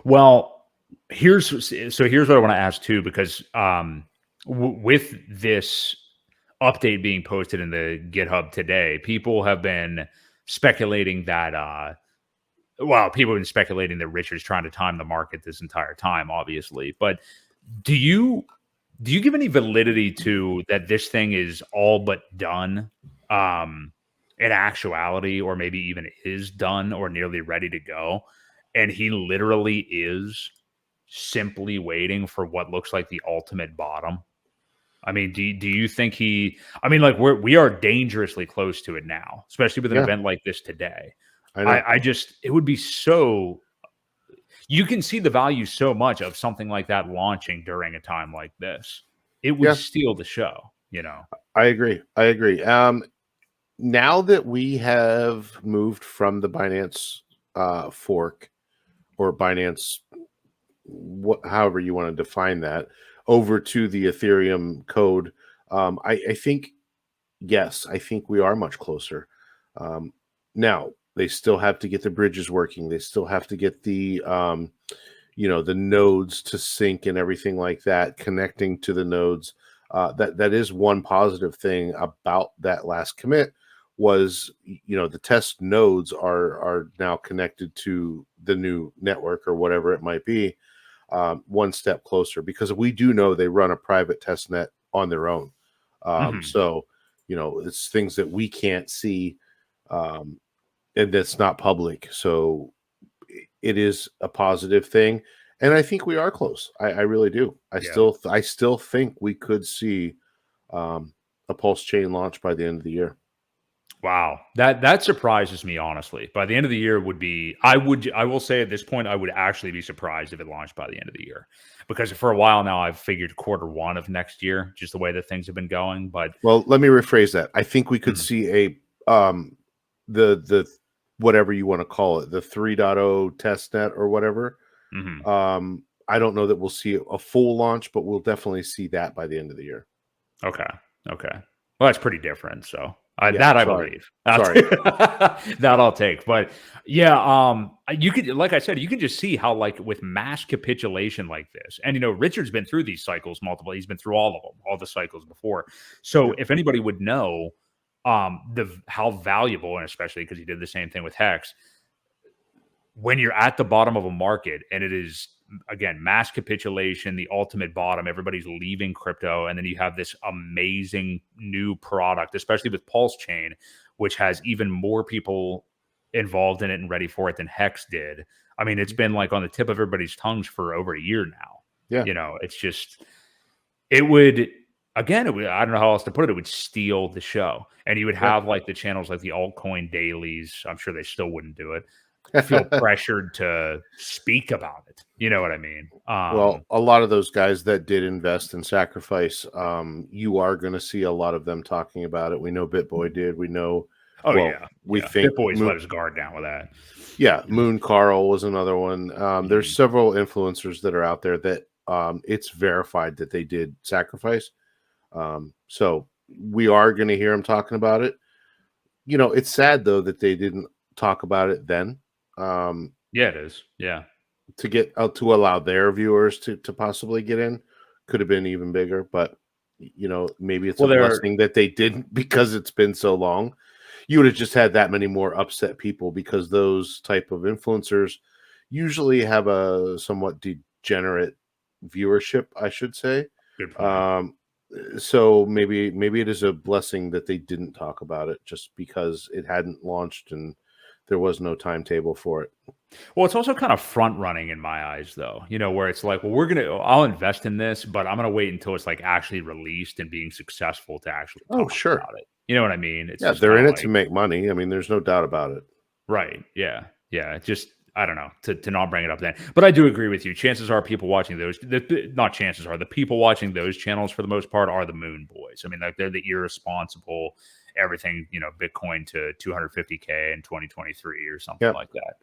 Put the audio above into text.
Well, here's what I want to ask too, because with this update being posted in the GitHub today, people have been speculating that people have been speculating that Richard's trying to time the market this entire time, obviously. But do you give any validity to that this thing is all but done in actuality, or maybe even is done or nearly ready to go, and he literally is simply waiting for what looks like the ultimate bottom? I mean, do you think like we are dangerously close to it now, especially with an Yeah, event like this today. I know. I just, it would be so, you can see the value so much of something like that launching during a time like this. It would Yeah, steal the show, you know? I agree. I agree. Now that we have moved from the Binance fork or Binance, however you want to define that, over to the Ethereum code, I think, yes, I think we are much closer. Now they still have to get the bridges working. They still have to get the the nodes to sync and everything like that, connecting to the nodes. That is one positive thing about that last commit was, the test nodes are now connected to the new network or whatever it might be, one step closer, because we do know they run a private test net on their own. Mhm. So, it's things that we can't see, and that's not public. So it is a positive thing. And I think we are close. I really do. Yeah. I still think we could see a PulseChain launch by the end of the year. Wow. That surprises me, honestly. By the end of the year I will say at this point, I would actually be surprised if it launched by the end of the year. Because for a while now, I've figured Q1 of next year, just the way that things have been going. But Well, let me rephrase that. I think we could Mhm. see the whatever you want to call it, the 3.0 test net or whatever. Mhm. I don't know that we'll see a full launch, but we'll definitely see that by the end of the year. Okay. Okay. Well, that's pretty different. So Yeah, that I sorry. believe Sorry. that I'll take. But yeah, you could, like I said, you can just see how, like, with mass capitulation like this, and Richard's been through these cycles multiple. He's been through all of them, all the cycles before. So Yep. if anybody would know, how valuable, and especially because he did the same thing with Hex, when you're at the bottom of a market and it is, again, mass capitulation, the ultimate bottom, everybody's leaving crypto, and then you have this amazing new product, especially with PulseChain, which has even more people involved in it and ready for it than Hex did. I mean, it's been like on the tip of everybody's tongues for over a year now. Yeah. It's just, it would, again, I don't know how else to put it. It would steal the show. And you would Yeah. have like the channels like the altcoin dailies. I'm sure they still wouldn't do it. Feel pressured to speak about it. You know what I mean? Well, a lot of those guys that did invest and sacrifice, you are going to see a lot of them talking about it. We know BitBoy did. We know, Oh well, yeah, we yeah. think BitBoy's let his guard down with that. Yeah, Moon Carl was another one. There's Mhm. several influencers that are out there that it's verified that they did sacrifice. So we are going to hear them talking about it. It's sad though that they didn't talk about it then, um, Yeah, it is. Yeah. to get to allow their viewers to possibly get in. Could have been even bigger, but maybe it's a Well, they're blessing that they didn't because it's been so long. You would have just had that many more upset people because those type of influencers usually have a somewhat degenerate viewership, I should say. good point. Um, so maybe it is a blessing that they didn't talk about it just because it hadn't launched and there was no timetable for it. Well, it's also kind of front running in my eyes, though. Where it's like, well, I'll invest in this, but I'm gonna wait until it's like actually released and being successful to actually Oh, talk sure. about it. You know what I mean? It's Yeah, just they're kind in of it to like, make money. I mean, there's no doubt about it. right. Yeah. Yeah. Just, I don't know, to not bring it up then. But I do agree with you. Chances are people watching those, not chances are, the people watching those channels for the most part are the Moon Boys. I mean, like, they're the irresponsible, everything, Bitcoin to 250K in 2023 or something Yep. like that.